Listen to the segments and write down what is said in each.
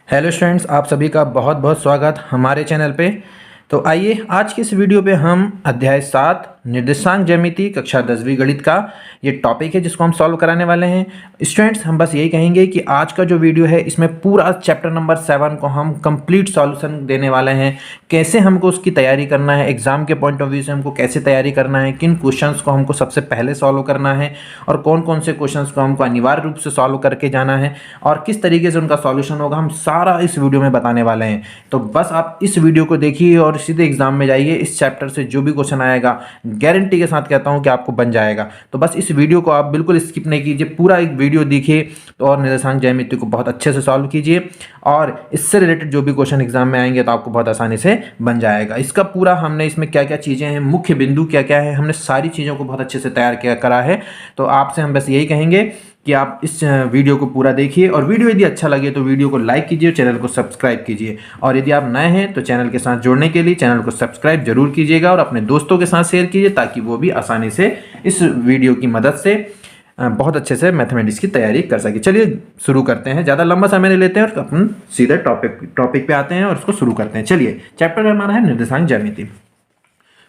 Hello students, आप सभी का बहुत बहुत स्वागत हमारे चैनल पे। तो आइए आज की इस वीडियो पे हम अध्याय 7 निर्देशांक ज्यामिति कक्षा 10वीं गणित का ये टॉपिक है जिसको हम सॉल्व कराने वाले हैं। स्टूडेंट्स, हम बस यही कहेंगे कि आज का जो वीडियो है इसमें पूरा चैप्टर नंबर 7 को हम कंप्लीट सॉल्यूशन देने वाले हैं। कैसे हमको उसकी तैयारी करना है, एग्जाम के पॉइंट ऑफ व्यू से हमको कैसे तैयारी करना है, किन क्वेश्चंस को हमको सबसे पहले सॉल्व करना है और कौन कौन से क्वेश्चंस को हमको अनिवार्य रूप से सॉल्व करके जाना है और किस तरीके से उनका सॉल्यूशन होगा, हम सारा इस वीडियो में बताने वाले हैं। तो बस आप इस वीडियो को देखिए और सीधे एग्जाम में जाइए। इस चैप्टर से जो भी क्वेश्चन आएगा गारंटी के साथ कहता हूं कि आपको बन जाएगा। तो बस इस वीडियो को आप बिल्कुल स्किप नहीं कीजिए, पूरा एक वीडियो देखिए तो और निर्देशांक ज्यामिति को बहुत अच्छे से सॉल्व कीजिए और इससे रिलेटेड जो भी क्वेश्चन एग्जाम में आएंगे तो आपको बहुत आसानी से बन जाएगा। इसका पूरा हमने इसमें क्या क्या चीज़ें हैं, मुख्य बिंदु क्या क्या है, हमने सारी चीज़ों को बहुत अच्छे से तैयार किया करा है। तो आपसे हम बस यही कहेंगे कि आप इस वीडियो को पूरा देखिए और वीडियो यदि अच्छा लगे तो वीडियो को लाइक कीजिए, चैनल को सब्सक्राइब कीजिए और यदि आप नए हैं तो चैनल के साथ जुड़ने के लिए चैनल को सब्सक्राइब जरूर कीजिएगा और अपने दोस्तों के साथ शेयर कीजिए ताकि वो भी आसानी से इस वीडियो की मदद से बहुत अच्छे से मैथमेटिक्स की तैयारी कर सके। चलिए शुरू करते हैं, ज़्यादा लंबा समय नहीं लेते हैं और अपन सीधे टॉपिक पे आते हैं और उसको शुरू करते हैं। चलिए, चैप्टर हमारा है निर्देशांक ज्यामिति।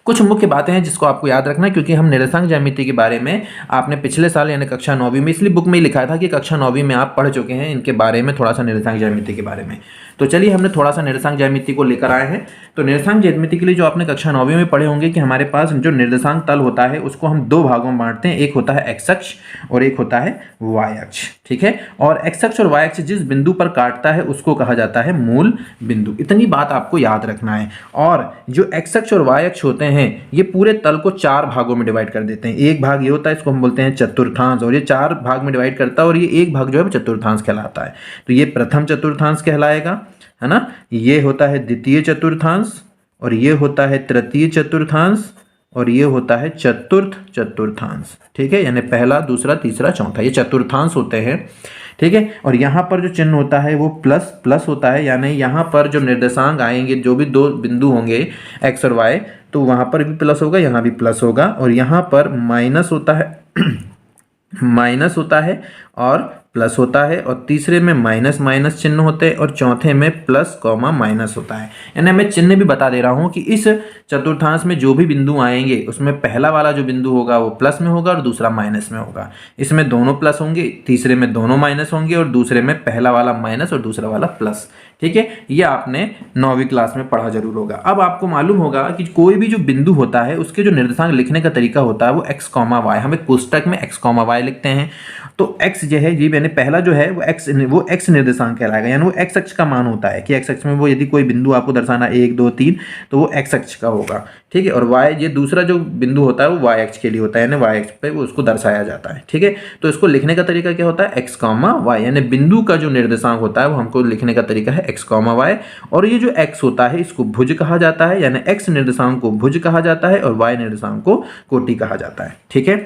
कुछ मुख्य बातें हैं जिसको आपको याद रखना है क्योंकि हम निर्देशांक ज्यामिति के बारे में आपने पिछले साल यानी कक्षा 9वीं में, इसलिए बुक में ही लिखा था कि कक्षा 9वीं में आप पढ़ चुके हैं इनके बारे में, थोड़ा सा निर्देशांक ज्यामिति के बारे में। तो चलिए, हमने थोड़ा सा निर्देशांक ज्यामिति को लेकर आए हैं। तो निर्देशांक ज्यामिति के लिए जो आपने कक्षा 9वीं में पढ़े होंगे कि हमारे पास जो निर्देशांक तल होता है उसको हम दो भागों में बांटते हैं, एक होता है एक्स अक्ष और एक होता है वाई अक्ष। ठीक है, और एक्स अक्ष और वाई अक्ष जिस बिंदु पर काटता है उसको कहा जाता है मूल बिंदु। इतनी बात आपको याद रखना है। और जो एक्स अक्ष और वाई अक्ष होते हैं ये पूरे तल को 4 भागों में डिवाइड कर देते हैं। एक भाग ये होता है, इसको हम बोलते हैं चतुर्थांश, और ये 4 भाग में डिवाइड करता है और ये एक भाग जो है वो चतुर्थांश कहलाता है। तो ये प्रथम चतुर्थांश कहलाएगा, है ना। ये होता है द्वितीय चतुर्थांश और ये होता है तृतीय चतुर्थांश और ये होता है चतुर्थ चतुर्थांश। ठीक है, यानी पहला, दूसरा, तीसरा, चौथा, ये चतुर्थांश होते हैं। ठीक है, और यहाँ पर जो चिन्ह होता है वो प्लस प्लस होता है, यानी यहाँ पर जो निर्देशांक आएंगे, जो भी दो बिंदु होंगे एक्स और वाई, तो वहाँ पर भी प्लस होगा, यहाँ भी प्लस होगा, और यहाँ पर माइनस होता है माइनस होता है और प्लस होता है, और तीसरे में माइनस माइनस चिन्ह होते हैं और चौथे में प्लस कॉमा माइनस होता है। यानी मैं चिन्ह भी बता दे रहा हूँ कि इस चतुर्थांश में जो भी बिंदु आएंगे उसमें पहला वाला जो बिंदु होगा वो प्लस में होगा और दूसरा माइनस में होगा। इसमें दोनों प्लस होंगे, तीसरे में दोनों माइनस होंगे और दूसरे में पहला वाला माइनस और दूसरा वाला प्लस। ठीक है, ये आपने 9वीं क्लास में पढ़ा जरूर होगा। अब आपको मालूम होगा कि कोई भी जो बिंदु होता है उसके जो निर्देशांक लिखने का तरीका होता है वो एक्स कॉमा वाई, हम एक पुस्तक में एक्स कॉमा वाई लिखते हैं। तो x जो है, ये मैंने पहला जो है वो x निर्देशांक कहलाएगा, यानी वो x अक्ष का मान होता है कि x अक्ष में वो यदि कोई बिंदु आपको दर्शाना 1 2 3 तो वो x अक्ष का होगा। ठीक है, और y, ये दूसरा जो बिंदु होता है वो y अक्ष के लिए होता है, यानी y अक्ष पे वो उसको दर्शाया जाता है। ठीक है, तो इसको लिखने का तरीका क्या होता है, x कॉमा वाई, यानी बिंदु का जो निर्देशांक होता है वो हमको लिखने का तरीका है x कॉमा वाई। और ये जो x होता है इसको भुज कहा जाता है, यानी x निर्देशांक को भुज कहा जाता है और y निर्देशांक को कोटि कहा जाता है। ठीक है,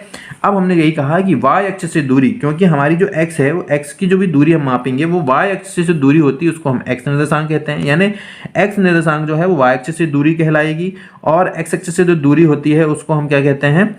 अब हमने यही कहा कि y अक्ष से दूरी, क्योंकि हमारी जो x है वो x की जो भी दूरी हम मापेंगे वो y अक्ष से दूरी होती है, उसको हम x निर्देशांक कहते हैं। यानी x निर्देशांक जो है वो y अक्ष से दूरी कहलाएगी और x अक्ष से जो दूरी होती है उसको हम क्या कहते हैं,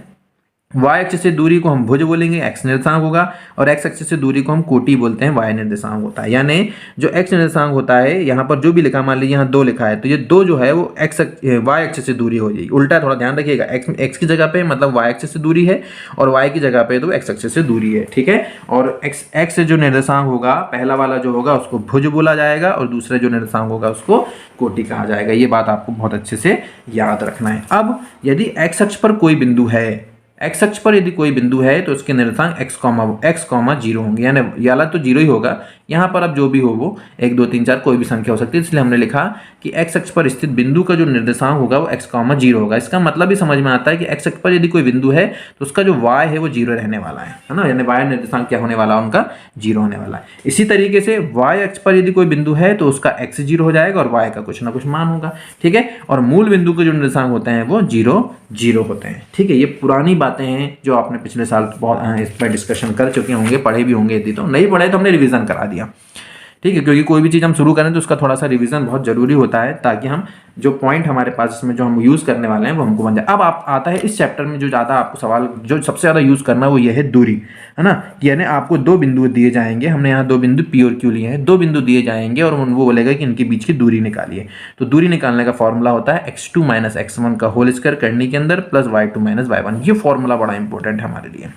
y अक्ष से दूरी को हम भुज बोलेंगे, x निर्देशांक होगा, और x अक्ष से दूरी को हम कोटि बोलते हैं, y निर्देशांक होता है। यानी जो x निर्देशांक होता है यहाँ पर जो भी लिखा, मान लीजिए यहाँ 2 लिखा है तो ये 2 जो है वो y अक्ष से दूरी हो जाएगी। उल्टा थोड़ा ध्यान रखिएगा, x की जगह पे मतलब y अक्ष से दूरी है और y की जगह पे तो x अक्ष से दूरी है। ठीक है, और x जो निर्देशांक होगा पहला वाला जो होगा उसको भुज बोला जाएगा और दूसरा जो निर्देशांक होगा उसको कोटि कहा जाएगा। ये बात आपको बहुत अच्छे से याद रखना है। अब यदि x अक्ष पर कोई बिंदु है, एक्स अक्ष पर यदि कोई बिंदु है तो उसके निर्देशांक x कॉमा 0 होंगे, यानी याला तो 0 ही होगा। यहाँ पर अब जो भी हो वो 1 2 3 4 कोई भी संख्या हो सकती है, इसलिए हमने लिखा कि x अक्ष पर स्थित बिंदु का जो निर्देशांक होगा वो x कॉमा 0 होगा। इसका मतलब ही समझ में आता है कि x अक्ष पर यदि कोई बिंदु है तो उसका जो y है वो 0 रहने वाला है ना, यानी y निर्देशांक क्या होने वाला है, उनका 0 होने वाला है। इसी तरीके से y अक्ष पर यदि कोई बिंदु है तो उसका x 0 हो जाएगा और y का कुछ ना कुछ मान होगा। ठीक है, और मूल बिंदु के जो निर्देशांक होते हैं वो 0 0 होते हैं। ठीक है, ये पुरानी बातें हैं जो आपने पिछले साल बहुत इस पर डिस्कशन कर चुके होंगे, पढ़े भी होंगे, यदि तो नहीं पढ़े तो हमने रिवीजन करा दिया। ठीक है, क्योंकि कोई भी चीज़ हम शुरू करें तो उसका थोड़ा सा रिवीजन बहुत जरूरी होता है, ताकि हम जो पॉइंट हमारे पास इसमें जो हम यूज़ करने वाले हैं वो हमको बन जाए। अब आप आता है इस चैप्टर में जो ज़्यादा आपको सवाल जो सबसे ज़्यादा यूज़ करना वो ये है दूरी, है ना। यानी आपको दो बिंदु दिए जाएंगे, हमने यहाँ दो बिंदु पी और क्यू लिए हैं, दो बिंदु दिए जाएंगे और वो बोलेगा कि इनके बीच की दूरी निकालिए। तो दूरी निकालने का फॉर्मूला होता है x2 माइनस x1 का होल स्क्वायर करने के अंदर प्लस y2 माइनस y1। ये फॉर्मूला बड़ा इंपॉर्टेंट है हमारे लिए,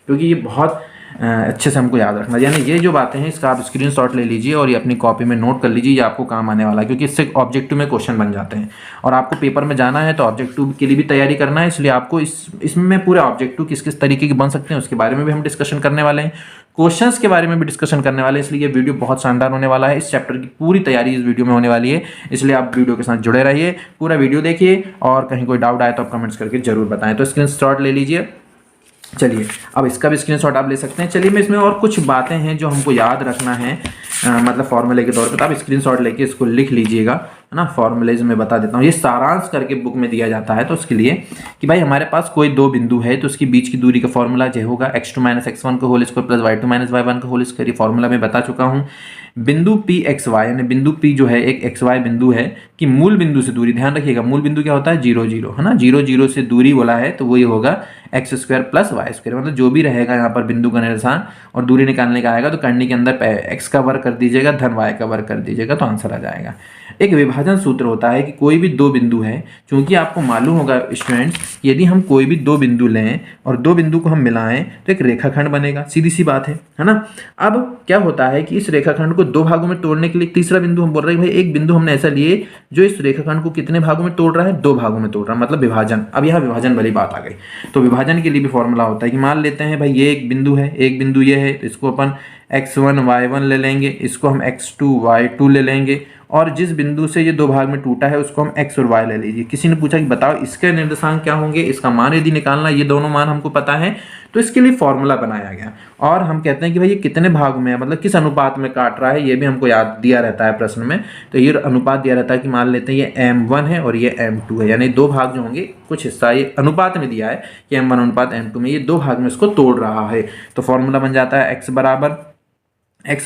क्योंकि ये बहुत अच्छे से हमको याद रखना। यानी ये जो बातें हैं इसका आप स्क्रीनशॉट ले लीजिए और ये अपनी कॉपी में नोट कर लीजिए, ये आपको काम आने वाला है, क्योंकि इससे ऑब्जेक्टिव में क्वेश्चन बन जाते हैं और आपको पेपर में जाना है तो ऑब्जेक्टिव के लिए भी तैयारी करना है। इसलिए आपको इसमें पूरे ऑब्जेक्टिव किस किस तरीके के बन सकते हैं उसके बारे में भी हम डिस्कशन करने वाले हैं, क्वेश्चंस के बारे में भी डिस्कशन करने वाले हैं। इसलिए ये वीडियो बहुत शानदार होने वाला है, इस चैप्टर की पूरी तैयारी इस वीडियो में होने वाली है, इसलिए आप वीडियो के साथ जुड़े रहिए, पूरा वीडियो देखिए और कहीं कोई डाउट आए तो आप कमेंट्स करके जरूर बताएं। तो स्क्रीनशॉट ले लीजिए। चलिए अब इसका भी स्क्रीनशॉट आप ले सकते हैं। चलिए मैं इसमें और कुछ बातें हैं जो हमको याद रखना है, मतलब फॉर्मूले के तौर पे, तो आप स्क्रीनशॉट लेके इसको लिख लीजिएगा, है ना। फॉर्मूलेज में बता देता हूँ, ये सारांश करके बुक में दिया जाता है। तो उसके लिए कि भाई हमारे पास कोई दो बिंदु है तो उसकी बीच की दूरी का फॉर्मूला जो होगा x2 माइनस x1 का whole square plus y2 minus y1 का होल स्क्वायर। ये फॉर्मूला मैं बता चुका हूँ। बिंदु पी एक्स वाई, यानी बिंदु पी जो है एक एक्स वाई बिंदु है कि मूल बिंदु से दूरी, ध्यान रखिएगा मूल बिंदु क्या होता है 0 0, है ना। 0 0 से दूरी बोला है तो वही होगा x square plus y square, मतलब जो भी रहेगा यहाँ पर बिंदु का निर्देशांक और दूरी निकालने का आएगा तो करनी के अंदर एक्स का वर्ग कर दीजिएगा धन वाई का वर्ग कर दीजिएगा तो आंसर आ जाएगा। एक विभाजन सूत्र होता है कि कोई भी दो बिंदु है, क्योंकि आपको मालूम होगा स्टूडेंट्स यदि हम कोई भी दो बिंदु लें और दो बिंदु को हम मिलाएं तो एक रेखाखंड बनेगा, सीधी सी बात है ना। अब क्या होता है कि इस रेखाखंड को दो भागों में तोड़ने के लिए तीसरा बिंदु हम बोल रहे हैं भाई एक बिंदु हमने ऐसा लिए जो इस रेखाखंड को कितने भागों में तोड़ रहा है, दो भागों में तोड़ रहा है, मतलब विभाजन। अब यहाँ विभाजन वाली बात आ गई, तो विभाजन के लिए भी फॉर्मूला होता है कि मान लेते हैं भाई ये एक बिंदु है, एक बिंदु ये है, इसको अपन x1 y1 ले लेंगे, इसको हम x2 y2 ले लेंगे और जिस बिंदु से ये दो भाग में टूटा है उसको हम x और y ले लीजिए। किसी ने पूछा कि बताओ इसके निर्देशांक क्या होंगे, इसका मान यदि निकालना, ये दोनों मान हमको पता है तो इसके लिए फॉर्मूला बनाया गया और हम कहते हैं कि भाई ये कितने भागों में है, मतलब किस अनुपात में काट रहा है, ये भी हमको याद दिया रहता है प्रश्न में। तो ये अनुपात दिया रहता है कि मान लेते हैं ये m1 है और ये m2 है, यानी दो भाग जो होंगे कुछ हिस्सा ये अनुपात में दिया है कि m1 अनुपात m2 में, ये दो भाग में इसको तोड़ रहा है। तो फॉर्मूला बन जाता है x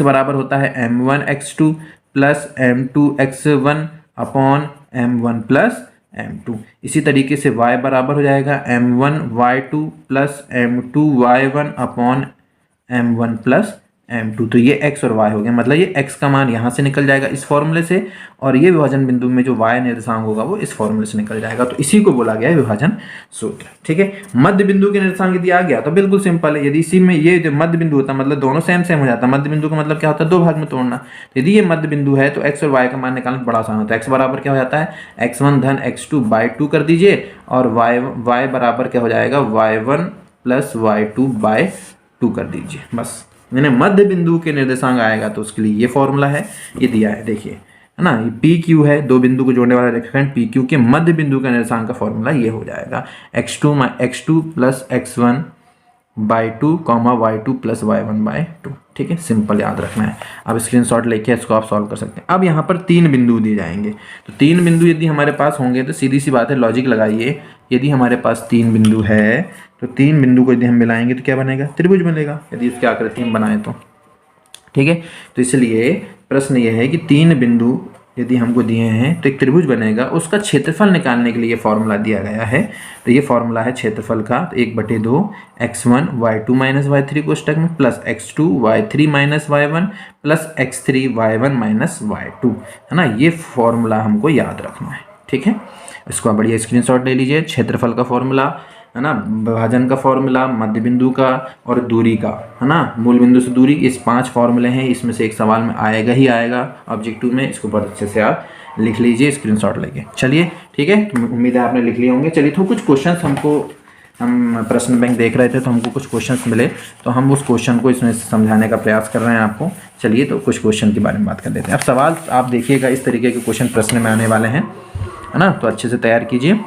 बराबर होता है m1 x2 plus m2 x1 upon m1 plus m2। इसी तरीके से y बराबर हो जाएगा m1 y2 plus m2 y1 upon m1 plus m2। तो ये x और y हो गया, मतलब ये x का मान यहाँ से निकल जाएगा इस फॉर्मूले से और ये विभाजन बिंदु में जो y निर्देशांक होगा वो इस फॉर्मूले से निकल जाएगा। तो इसी को बोला गया है विभाजन सूत्र, ठीक है। मध्य बिंदु के निर्देशांक यदि आ गया तो बिल्कुल सिंपल है, यदि इसी में ये जो मध्य बिंदु होता है मतलब दोनों सेम हो जाता है। मध्य बिंदु का मतलब क्या होता है, दो भाग में तोड़ना। तो यदि ये मध्य बिंदु है तो x और y का मान निकालना बड़ा आसान होता है। x बराबर क्या हो जाता है x1 धन x2 बाई 2 कर दीजिए और y बराबर क्या हो जाएगा y1 प्लस y2 बाई 2 कर दीजिए, बस। मैंने मध्य बिंदु के निर्देशांक आएगा तो उसके लिए ये फॉर्मूला है, ये दिया है, देखिए, है ना। ये पी क्यू है, दो बिंदु को जोड़ने वाला रेखाखंड पी क्यू के मध्य बिंदु का निर्देशांक का फॉर्मूला ये हो जाएगा x2 plus x1 by 2 comma y2 plus y1 by 2, ठीक है। सिंपल याद रखना है। अब स्क्रीनशॉट लेके इसको आप सॉल्व कर सकते हैं। अब यहाँ पर तीन बिंदु दिए जाएंगे, तो तीन बिंदु यदि हमारे पास होंगे तो सीधी सी बात है, लॉजिक लगाइए। यदि हमारे पास तीन बिंदु है तो तीन बिंदु को यदि हम मिलाएंगे तो क्या बनेगा, त्रिभुज बनेगा, यदि उसकी आकृति हम बनाए तो, ठीक है। तो इसलिए प्रश्न यह है कि तीन बिंदु यदि हमको दिए हैं तो एक त्रिभुज बनेगा, उसका क्षेत्रफल निकालने के लिए ये फॉर्मूला दिया गया है। तो ये फॉर्मूला है क्षेत्रफल का, तो 1/2 x1 y2 माइनस y3 कोष्टक में plus x2 y3 minus y1 plus x3 y1 minus y2, है ना। ये फॉर्मूला हमको याद रखना है, ठीक है। इसको आप बढ़िया स्क्रीनशॉट ले लीजिए। क्षेत्रफल का फॉर्मूला, है ना, विभाजन का फॉर्मूला, मध्य बिंदु का और दूरी का, है ना, मूल बिंदु से दूरी, इस 5 फॉर्मूले हैं। इसमें से एक सवाल में आएगा ही आएगा ऑब्जेक्टिव में, इसको बहुत अच्छे से आप लिख लीजिए स्क्रीनशॉट लेके। चलिए ठीक है, तो उम्मीद है आपने लिख लिए होंगे। चलिए तो कुछ क्वेश्चंस हमको, हम प्रश्न बैंक देख रहे थे तो हमको कुछ क्वेश्चंस मिले, तो हम उस क्वेश्चन को इसमें समझाने का प्रयास कर रहे हैं आपको। चलिए तो कुछ क्वेश्चन के बारे में बात कर लेते हैं। अब सवाल आप देखिएगा, इस तरीके के क्वेश्चन प्रश्न में आने वाले हैं, है ना, तो अच्छे से तैयार कीजिए।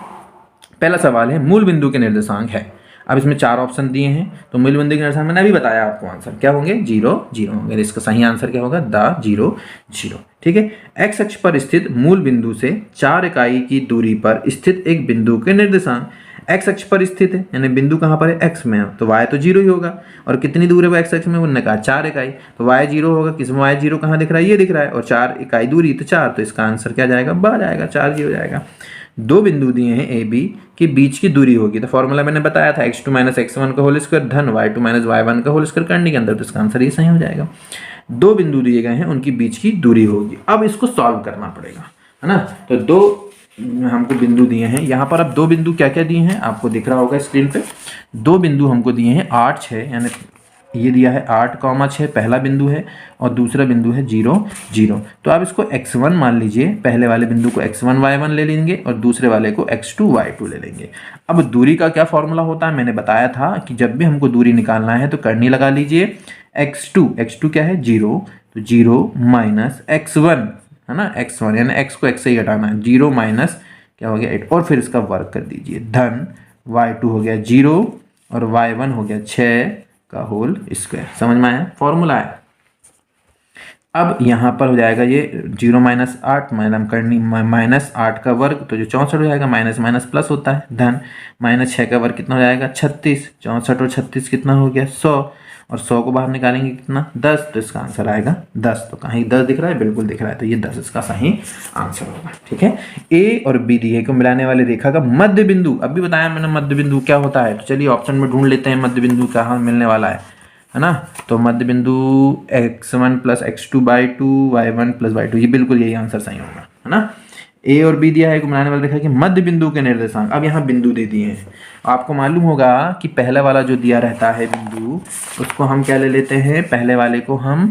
पहला सवाल है मूल बिंदु के निर्देशांक है। अब इसमें 4 ऑप्शन दिए हैं, तो मूल बिंदु के निर्देशांक मैंने अभी बताया आपको, आंसर क्या होंगे 0 0 होंगे। इसका सही आंसर क्या होगा, द 0 0, ठीक है। एक्स अक्ष पर स्थित मूल बिंदु से 4 इकाई की दूरी पर स्थित एक बिंदु के निर्देशांक एक्स अक्ष पर स्थित है, यानी बिंदु कहाँ पर है, एक्स में है, तो वाई तो जीरो ही होगा। और कितनी दूर है वो एक्स अक्ष में, उन्होंने कहा 4 इकाई, तो वाई जीरो होगा। किसमें वाई जीरो कहाँ दिख रहा है, ये दिख रहा है, और 4 इकाई दूरी तो 4, तो इसका आंसर क्या जाएगा, बाहर जाएगा, 4 जीरो जाएगा। दो बिंदु दिए हैं ए बी के बीच की दूरी होगी, तो फॉर्मूला मैंने बताया था x2 माइनस x1 का होल स्क्वायर धन y2 माइनस y1 का होल स्क्वायर करने के अंदर, तो इसका आंसर ये सही हो जाएगा। दो बिंदु दिए गए हैं, उनकी बीच की दूरी होगी। अब इसको सॉल्व करना पड़ेगा, है ना। तो दो हमको बिंदु दिए हैं, यहाँ पर अब दो बिंदु क्या क्या दिए हैं आपको दिख रहा होगा स्क्रीन पे। दो बिंदु हमको दिए हैं 8 6, यानी ये दिया है 8,6 पहला बिंदु है, और दूसरा बिंदु है 0 0। तो आप इसको x1 मान लीजिए, पहले वाले बिंदु को x1 y1 ले लेंगे और दूसरे वाले को x2 y2 ले लेंगे। अब दूरी का क्या फॉर्मूला होता है, मैंने बताया था कि जब भी हमको दूरी निकालना है तो करनी लगा लीजिए x2 क्या है 0, तो 0 माइनस x1, है ना, x1 यानी x को x से ही घटाना है, 0 माइनस क्या हो गया 8, और फिर इसका वर्क कर दीजिए, धन y2 हो गया 0 और y1 हो गया 6 का होल स्क्वायर। समझ में आया, फॉर्मूला है। अब यहाँ पर हो जाएगा ये 0 माइनस 8 माइनस 8 का वर्ग, तो जो 64 हो जाएगा, माइनस माइनस प्लस होता है, धन माइनस 6 का वर्ग कितना हो जाएगा 36, 64 और 36 कितना हो गया 100, और 100 को बाहर निकालेंगे कितना 10, तो इसका आंसर आएगा 10। तो कहीं 10 दिख रहा है, बिल्कुल दिख रहा है, तो ये 10 इसका सही आंसर होगा। ठीक है, ए और बी दिए को मिलाने वाली रेखा का मध्य बिंदु, अभी बताया मैंने मध्य बिंदु क्या होता है, तो चलिए ऑप्शन में ढूंढ लेते हैं मध्य बिंदु कहाँ मिलने वाला है ना। तो मध्य बिंदु x1 plus x2 by 2 y1 plus y2, ये बिल्कुल यही आंसर सही होगा, है ना। ए और बी दिया है को मिलाने वाली रेखा कि मध्य बिंदु के निर्देशांक, अब यहाँ बिंदु दे दिए हैं, आपको मालूम होगा कि पहले वाला जो दिया रहता है बिंदु, उसको हम क्या ले लेते हैं, पहले वाले को हम,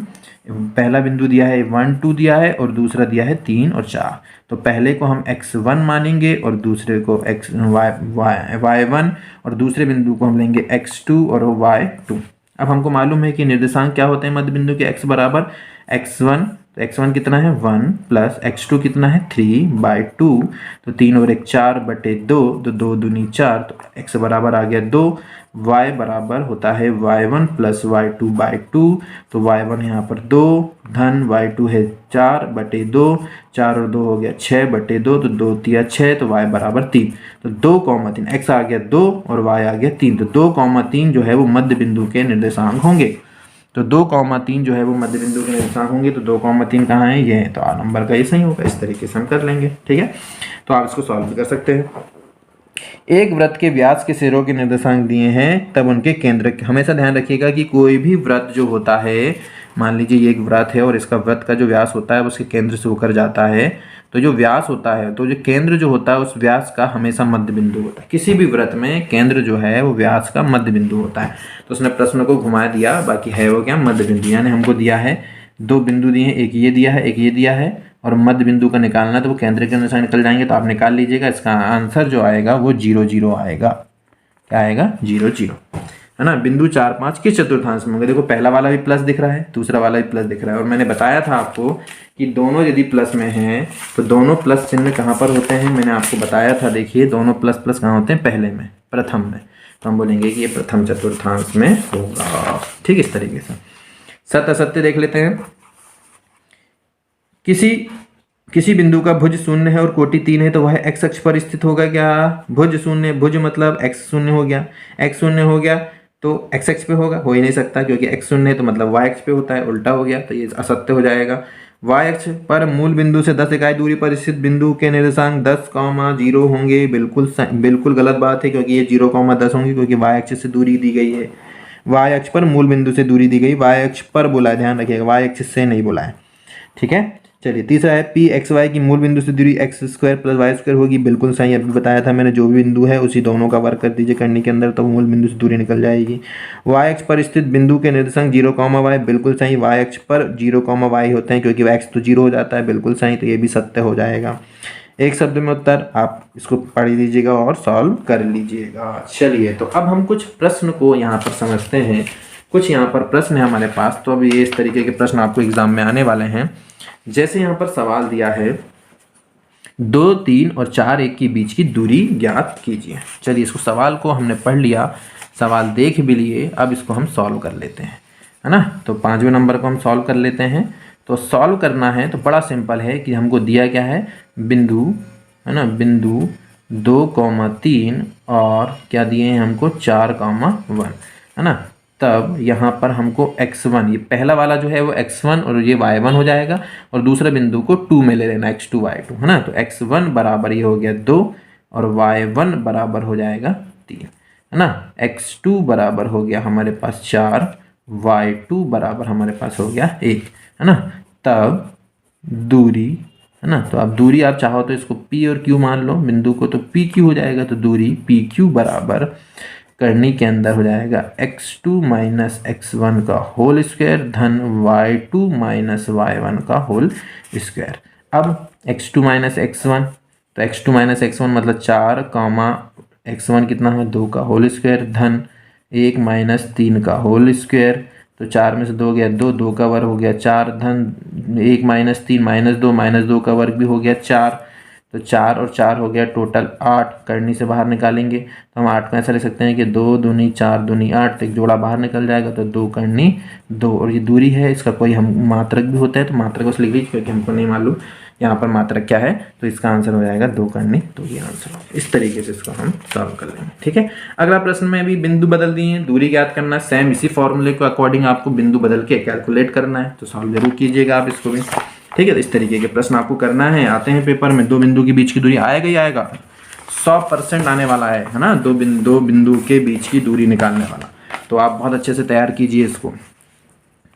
पहला बिंदु दिया है 1 2 दिया है और दूसरा दिया है 3 और 4, तो पहले को हम x1 मानेंगे और दूसरे को y1, और दूसरे बिंदु को हम लेंगे x2 और y2। अब हमको मालूम है कि निर्देशांक क्या होते हैं मध्य बिंदु के, x बराबर x1, तो x1 कितना है 1 प्लस x2 कितना है 3 बाई 2, तो 3 और 1 4 बटे 2, तो 2 दूनी 4, तो x बराबर आ गया 2, y बराबर होता है y1 प्लस y2 बाई 2, तो y1 यहाँ पर 2, धन y2 है 4 बटे 2, 4 और 2 हो गया 6 बटे 2, तो 2 तिया 6, तो y बराबर 3, तो 2,3, x आ गया 2 और y आ गया 3, तो 2,3 जो है वो मध्य बिंदु के निर्देशांक होंगे। तो 2,3 जो है वो मध्य बिंदु के निर्देशांक होंगे, तो 2,3 कहाँ है, ये है, तो आ नंबर का ये सही होगा। इस तरीके से हम कर लेंगे, ठीक है। तो आप इसको सॉल्व कर सकते हैं। एक वृत्त के व्यास के सिरों के निर्देशांक दिए हैं, तब उनके केंद्र, हमेशा ध्यान रखिएगा कि कोई भी वृत्त जो होता है, मान लीजिए ये एक वृत्त है और इसका वृत्त का जो व्यास होता है उसके केंद्र से होकर जाता है, तो जो व्यास होता है, तो जो केंद्र जो होता है उस व्यास का हमेशा मध्य बिंदु होता है। किसी भी वृत्त में केंद्र जो है वो व्यास का मध्य बिंदु होता है। तो उसने प्रश्न को घुमा दिया, बाकी है वो क्या, मध्य बिंदु, यानी हमको दिया है दो बिंदु दिए हैं, एक ये दिया है एक ये दिया है, और मध्य बिंदु का निकालना, तो वो केंद्र के अनुसार निकल जाएंगे, तो आप निकाल लीजिएगा। इसका आंसर जो आएगा वो 0 0 आएगा। क्या आएगा, 0 0, है ना। बिंदु 4 5 किस चतुर्थांश में होंगे, देखो पहला वाला भी प्लस दिख रहा है, दूसरा वाला भी प्लस दिख रहा है, और मैंने बताया था आपको कि दोनों यदि प्लस में हैं तो दोनों प्लस चिन्ह कहाँ पर होते हैं, मैंने आपको बताया था। देखिए दोनों प्लस प्लस कहाँ होते हैं, पहले में, प्रथम में, तो हम बोलेंगे कि ये प्रथम चतुर्थांश में होगा। ठीक, इस तरीके से। सत्य असत्य देख लेते हैं। किसी बिंदु का भुज 0 है और कोटि 3 है, तो वह x अक्ष पर स्थित होगा। क्या, भुज 0, भुज मतलब x 0 हो गया, x 0 हो गया तो x अक्ष पे होगा, हो ही नहीं सकता, क्योंकि x 0 है तो मतलब y अक्ष पे होता है, उल्टा हो गया, तो ये असत्य हो जाएगा। y अक्ष पर मूल बिंदु से 10 इकाई दूरी पर स्थित बिंदु के निर्देशांक 10,0 होंगे। बिल्कुल गलत बात है, क्योंकि ये 0,10 होंगे, क्योंकि y अक्ष से दूरी दी गई है, y अक्ष पर मूल बिंदु से दूरी दी गई, y अक्ष पर बोला है, ध्यान रखिएगा, y अक्ष से नहीं बोला है। ठीक है, चलिए तीसरा है पी एक्स वाई की मूल बिंदु से दूरी x square plus y square होगी। बिल्कुल सही, अभी बताया था मैंने, जो भी बिंदु है उसी दोनों का वर्ग कर दीजिए करने के अंदर, तो मूल बिंदु से दूरी निकल जाएगी। वाई अक्ष पर स्थित बिंदु के निर्देशांक 0, y, बिल्कुल सही, वाई अक्ष पर 0, y होते हैं, क्योंकि एक्स तो 0 हो जाता है, बिल्कुल सही, तो ये भी सत्य हो जाएगा। एक शब्द में उत्तर, आप इसको पढ़ लीजिएगा और सॉल्व कर लीजिएगा। चलिए, तो अब हम कुछ प्रश्न को यहाँ पर समझते हैं। कुछ यहाँ पर प्रश्न है हमारे पास, तो अभी ये इस तरीके के प्रश्न आपको एग्जाम में आने वाले हैं। जैसे यहाँ पर सवाल दिया है 2 3 और 4 1 के बीच की दूरी ज्ञात कीजिए। चलिए, इसको सवाल को हमने पढ़ लिया, सवाल देख भी लिए, अब इसको हम सॉल्व कर लेते हैं, है ना। तो 5वें नंबर को हम सॉल्व कर लेते हैं। तो सॉल्व करना है तो बड़ा सिंपल है कि हमको दिया क्या है, बिंदु, है ना, बिंदु 2,3 और क्या दिए हैं हमको 4,1, है ना। तब यहाँ पर हमको x1, ये पहला वाला जो है वो x1 और ये y1 हो जाएगा, और दूसरे बिंदु को 2 में ले लेना, x2 y2, है ना। तो x1 बराबर ये हो गया 2 और y1 बराबर हो जाएगा 3, है ना। x2 बराबर हो गया हमारे पास 4, y2 बराबर हमारे पास हो गया 1, है ना। तब दूरी, है ना, तो अब दूरी आप चाहो तो इसको p और q मान लो बिंदु को, तो पी क्यू हो जाएगा। तो दूरी पी क्यू बराबर करनी के अंदर हो जाएगा x2 माइनस x1 का होल स्क्वायर धन y2 माइनस y1 का होल स्क्वायर। अब x2 माइनस x1, तो x2 माइनस x1 मतलब 4 कामा x1 कितना है 2 का होल स्क्वायर धन 1 माइनस 3 का होल स्क्वायर। तो 4 में से 2 गया 2, 2 का वर्ग हो गया 4 धन 1 माइनस 3 माइनस 2 का वर्ग भी हो गया 4। तो 4 और 4 हो गया टोटल 8, करनी से बाहर निकालेंगे तो हम 8 को ऐसा लिख सकते हैं कि 2 दूनी 4 दूनी 8, तो एक जोड़ा बाहर निकल जाएगा, तो 2 करनी 2। और ये दूरी है, इसका कोई हम मात्रक भी होता है तो मात्रक उस लिख लीजिए क्योंकि हमको नहीं मालूम यहाँ पर मात्रक क्या है। तो इसका आंसर हो जाएगा 2 करनी 2, ये आंसर हो। इस तरीके से इसको हम सॉल्व कर लेंगे, ठीक है। अगला प्रश्न में भी बिंदु बदल दिए हैं, दूरी ज्ञात करना, सेम इसी फॉर्मूले को अकॉर्डिंग आपको बिंदु बदल के कैलकुलेट करना है, तो सॉल्व जरूर कीजिएगा आप इसको भी, ठीक है। तो इस तरीके के प्रश्न आपको करना है, आते हैं पेपर में। दो बिंदु के बीच की दूरी आएगा ही आएगा, 100% आने वाला है ना। दो बिंदु के बीच की दूरी निकालने वाला, तो आप बहुत अच्छे से तैयार कीजिए इसको।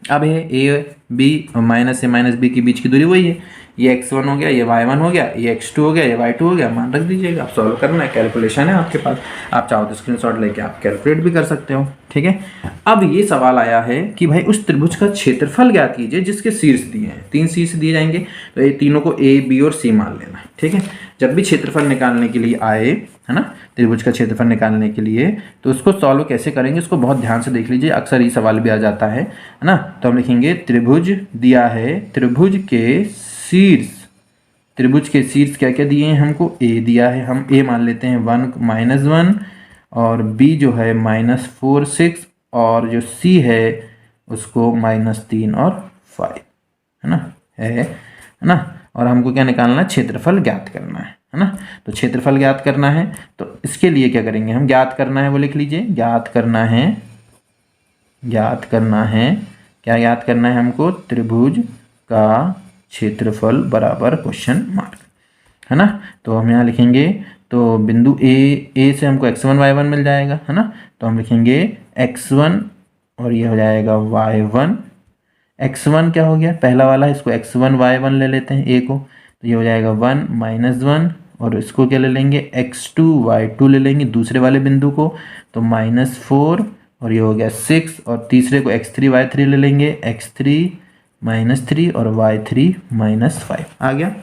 अब है ए बी और माइनस ए माइनस बी के बीच की दूरी वही है, ये x1 हो गया, ये y1 हो गया, ये x2 हो गया, ये y2 हो गया, मान रख दीजिएगा। आप सॉल्व करना है, कैलकुलेशन है आपके पास, आप चाहो तो स्क्रीनशॉट लेके आप कैलकुलेट भी कर सकते हो, ठीक है। अब ये सवाल आया है कि भाई उस त्रिभुज का क्षेत्रफल ज्ञात कीजिए जिसके शीर्ष दिए हैं, 3 शीर्ष दिए जाएंगे, तो ये तीनों को a b और c मान लेना, ठीक है। जब भी क्षेत्रफल निकालने के लिए आए, है ना, त्रिभुज का क्षेत्रफल निकालने के लिए, तो उसको सॉल्व कैसे करेंगे उसको बहुत ध्यान से देख लीजिए, अक्सर ये सवाल भी आ जाता है ना। तो हम लिखेंगे त्रिभुज दिया है, त्रिभुज के शीर्ष क्या क्या दिए हैं हमको, a दिया है, हम a मान लेते हैं 1 -1, और b जो है -4 6, और जो c है उसको -3 और 5, है ना, है ना। और हमको क्या निकालना है, क्षेत्रफल ज्ञात करना है ना। तो क्षेत्रफल ज्ञात करना है, तो इसके लिए क्या करेंगे हम, ज्ञात करना है वो लिख लीजिए, ज्ञात करना है क्या ज्ञात करना है हमको, त्रिभुज का क्षेत्रफल बराबर क्वेश्चन मार्क, है ना। तो हम यहाँ लिखेंगे, तो बिंदु ए से हमको x1 y1 मिल जाएगा, है ना। तो हम लिखेंगे x1 और ये हो जाएगा y1। x1 क्या हो गया, पहला वाला, इसको x1 y1 ले लेते हैं a को, तो ये हो जाएगा 1 -1, और इसको क्या ले लेंगे, x2 y2 ले लेंगे दूसरे वाले बिंदु को, तो -4, और ये हो गया 6, और तीसरे को x3 y3 ले लेंगे, x3 -3 और y3 -5 आ गया।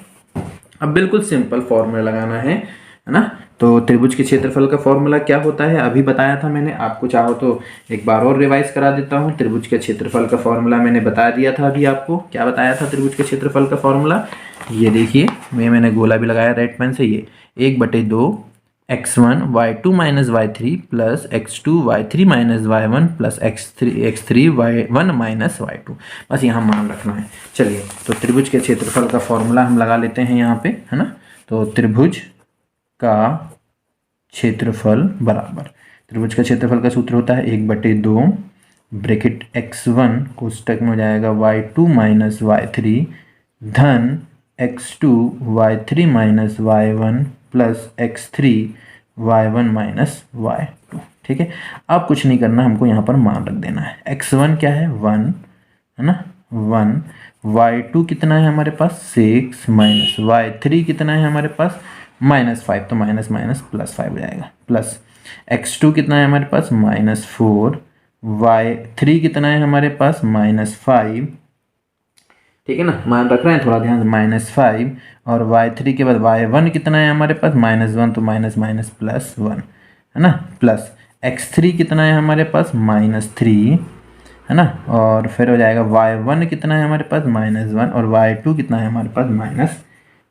अब बिल्कुल सिंपल फॉर्मूला लगाना है ना। तो त्रिभुज के क्षेत्रफल का फॉर्मूला क्या होता है अभी बताया था मैंने, आपको चाहो तो एक बार और रिवाइज करा देता हूँ। त्रिभुज के क्षेत्रफल का फॉर्मूला मैंने बता दिया था अभी आपको, क्या बताया था त्रिभुज के क्षेत्रफल का फॉर्मूला, ये देखिए मैंने गोला भी लगाया रेड पेन से, ये 1/2 x1 y2 minus y3 plus x2 y3 minus y1 plus x3 y1 minus y2, बस यहाँ मान रखना है। चलिए, तो त्रिभुज के क्षेत्रफल का फॉर्मूला हम लगा लेते हैं यहाँ पे, है ना। तो त्रिभुज का क्षेत्रफल बराबर, त्रिभुज का क्षेत्रफल का सूत्र होता है 1/2 ब्रैकेट x1 कोष्टक में हो जाएगा y2 माइनस y3 धन x2 y3 minus y1 plus x3 y1 minus y2, ठीक है। अब कुछ नहीं करना, हमको यहाँ पर मान रख देना है। x1 क्या है 1, है ना, 1, y2 कितना है हमारे पास 6, माइनस y3 कितना है हमारे पास -5, तो माइनस माइनस +5 हो जाएगा, प्लस x2 कितना है हमारे पास -4, y3 कितना है हमारे पास -5, ठीक है ना, मान रख रहे हैं थोड़ा ध्यान से, -5, और y3 के बाद y1 कितना है हमारे पास -1, तो माइनस माइनस +1, है ना, प्लस x3 कितना है हमारे पास -3, है ना, और फिर हो जाएगा y1 कितना है हमारे पास -1, और y2 कितना है हमारे पास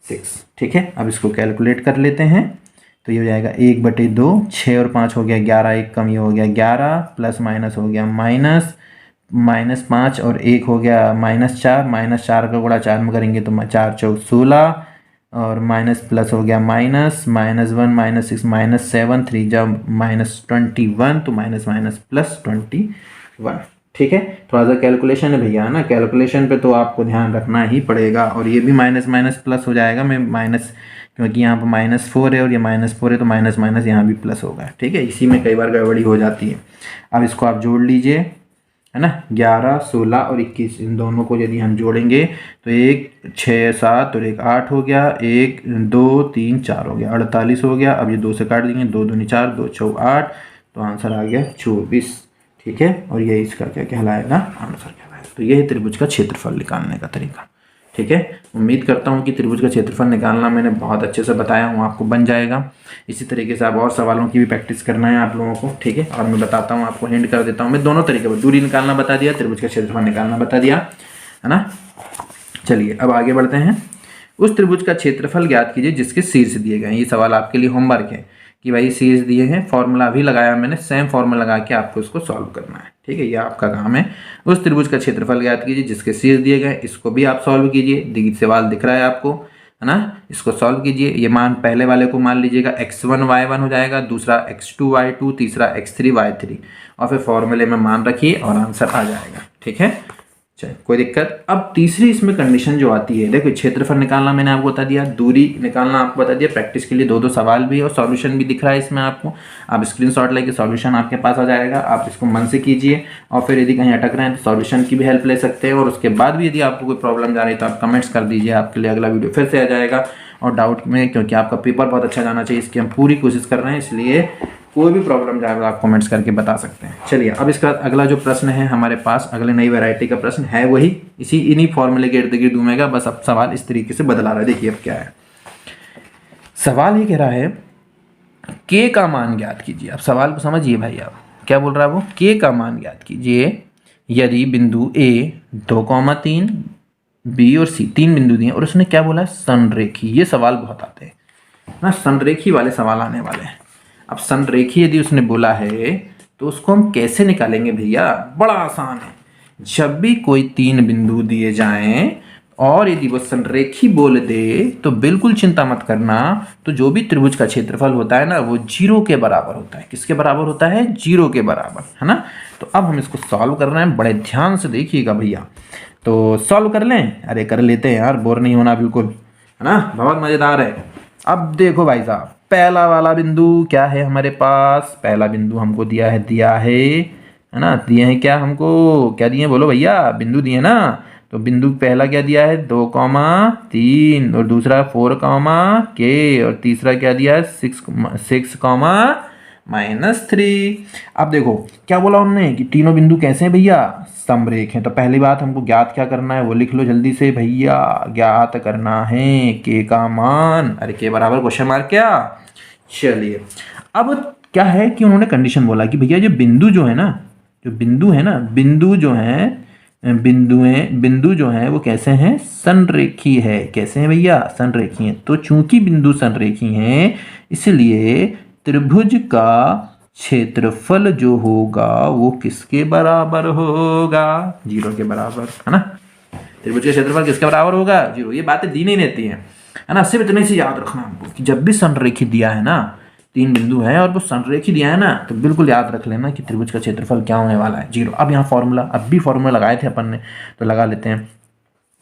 -6, ठीक है। अब इसको कैलकुलेट कर लेते हैं, तो ये हो जाएगा 1/2, 6 और 5 हो गया 11, एक कम ये हो गया 11, प्लस माइनस हो गया -5 और 1 हो गया -4, -4 का गुणा 4 में करेंगे तो 4 × 4 = 16, और माइनस प्लस हो गया माइनस, -1 -6 -7 3 जब -21 तो माइनस माइनस प्लस 21। ठीक है, थोड़ा सा कैलकुलेशन है भैया, है ना, कैलकुलेशन पे तो आपको ध्यान रखना ही पड़ेगा। और ये भी माइनस माइनस प्लस हो जाएगा, मैं माइनस, क्योंकि यहाँ पर -4 है और ये -4 है तो माइनस माइनस यहाँ भी प्लस होगा। ठीक है, इसी में कई बार गड़बड़ी हो जाती है। अब इसको आप जोड़ लीजिए, है ना, 11 16 और 21, इन दोनों को यदि हम जोड़ेंगे तो 1 6 7 और 1 8 हो गया, 1 2 3 4 हो गया, 48 हो गया। अब ये 2 से काट देंगे, 2 दूनी 4, 2 चौक 8, तो आंसर आ गया 24। ठीक है, और ये इसका क्या कहलाएगा, आंसर कहलाएगा। तो ये है त्रिभुज का क्षेत्रफल निकालने का तरीका। ठीक है, उम्मीद करता हूँ कि त्रिभुज का क्षेत्रफल निकालना मैंने बहुत अच्छे से बताया हूँ, आपको बन जाएगा। इसी तरीके से आप और सवालों की भी प्रैक्टिस करना है आप लोगों को। ठीक है, और मैं बताता हूँ आपको, हिंट कर देता हूँ मैं, दोनों तरीके पर दूरी निकालना बता दिया, त्रिभुज का क्षेत्रफल निकालना बता दिया, है ना। चलिए अब आगे बढ़ते हैं। उस त्रिभुज का क्षेत्रफल ज्ञात कीजिए जिसके शीर्ष दिए गए हैं। ये सवाल आपके लिए होमवर्क है कि भाई शीर्ष दिए हैं, फॉर्मूला भी लगाया मैंने, सेम फॉर्मूला लगा के आपको इसको सॉल्व करना है। ठीक है, ये आपका काम है। उस त्रिभुज का क्षेत्रफल ज्ञात कीजिए जिसके शीर्ष दिए गए, इसको भी आप सॉल्व कीजिए। सवाल दिख रहा है आपको, है ना, इसको सॉल्व कीजिए। ये मान पहले वाले को मान लीजिएगा x1 y1 हो जाएगा, दूसरा x2 y2, तीसरा x3 y3, और फिर फॉर्मूले में मान रखिए और आंसर आ जाएगा। ठीक है, चलिए कोई दिक्कत। अब तीसरी इसमें कंडीशन जो आती है, देखो क्षेत्रफल निकालना मैंने आपको बता दिया, दूरी निकालना आपको बता दिया। प्रैक्टिस के लिए 2 सवाल भी है और सॉल्यूशन भी दिख रहा है इसमें आपको। आप स्क्रीनशॉट लेके सॉल्यूशन आपके पास आ जाएगा, आप इसको मन से कीजिए। और फिर यदि कहीं अटक रहे हैं तो सॉल्यूशन की भी हेल्प ले सकते हैं। और उसके बाद भी यदि आपको कोई प्रॉब्लम जा रही है तो आप कमेंट्स कर दीजिए, आपके लिए अगला वीडियो फिर से आ जाएगा। और डाउट में, क्योंकि आपका पेपर बहुत अच्छा जाना चाहिए, इसकी हम पूरी कोशिश कर रहे हैं, इसलिए कोई भी प्रॉब्लम जाए आप कमेंट्स करके बता सकते हैं। चलिए अब इसका अगला जो प्रश्न है हमारे पास, अगले नई वैरायटी का प्रश्न है वही इन्हीं फॉर्मूले के इर्द गिर्द घूमेगा, बस अब सवाल इस तरीके से बदला रहा है। देखिए अब क्या है सवाल, ये कह रहा है के का मान ज्ञात कीजिए। अब सवाल को समझिए भाई, आप क्या बोल रहा है वो, के का मान ज्ञात कीजिए यदि बिंदु ए 2,3 बी और सी 3 बिंदु दिए और उसने क्या बोला है, संरेखी। ये सवाल बहुत आते हैं ना, संरेखी वाले सवाल आने वाले हैं। अब संरेखी यदि उसने बोला है तो उसको हम कैसे निकालेंगे भैया, बड़ा आसान है। जब भी कोई 3 बिंदु दिए जाएं और यदि वो संरेखी बोल दे तो बिल्कुल चिंता मत करना, तो जो भी त्रिभुज का क्षेत्रफल होता है ना वो 0 के बराबर होता है। किसके बराबर होता है, 0 के बराबर, है ना। तो अब हम इसको सॉल्व कर रहे हैं, बड़े ध्यान से देखिएगा भैया। तो सॉल्व कर लें, अरे कर लेते हैं यार, बोर नहीं होना बिल्कुल, है ना, बहुत मज़ेदार है। अब देखो भाई साहब, पहला वाला बिंदु क्या है हमारे पास, पहला बिंदु हमको दिया है ना, दिए हैं क्या हमको, क्या दिए बोलो भैया, बिंदु दिए ना। तो बिंदु पहला क्या दिया है, 2,3, और दूसरा 4, और तीसरा क्या दिया है, 6, -3। अब देखो क्या बोला हमने कि तीनों बिंदु कैसे हैं भैया, समरेख हैं। तो पहली बात हमको ज्ञात क्या करना है वो लिख लो जल्दी से भैया, ज्ञात करना है के का मान, अरे के बराबर क्वेश्चन मार्क क्या। चलिए अब क्या है कि उन्होंने कंडीशन बोला कि भैया जो बिंदु जो है ना, बिंदु जो है वो कैसे हैं, संरेखी है। कैसे हैं भैया, संरेखी हैं। तो चूंकि बिंदु संरेखी हैं इसलिए त्रिभुज का क्षेत्रफल जो होगा वो किसके बराबर होगा, 0 के बराबर, है ना। त्रिभुज का क्षेत्रफल किसके बराबर होगा, 0। ये बातें दी नहीं रहती हैं, है ना। सिर्फ इतने से याद रखना हमको कि जब भी संरेखी दिया है ना, 3 बिंदु है और वो संरेखी दिया है ना, तो बिल्कुल याद रख लेना कि त्रिभुज का क्षेत्रफल क्या होने वाला है, 0। अब यहाँ फॉर्मूला, अब भी फॉर्मूला लगाए थे अपन ने तो लगा लेते हैं,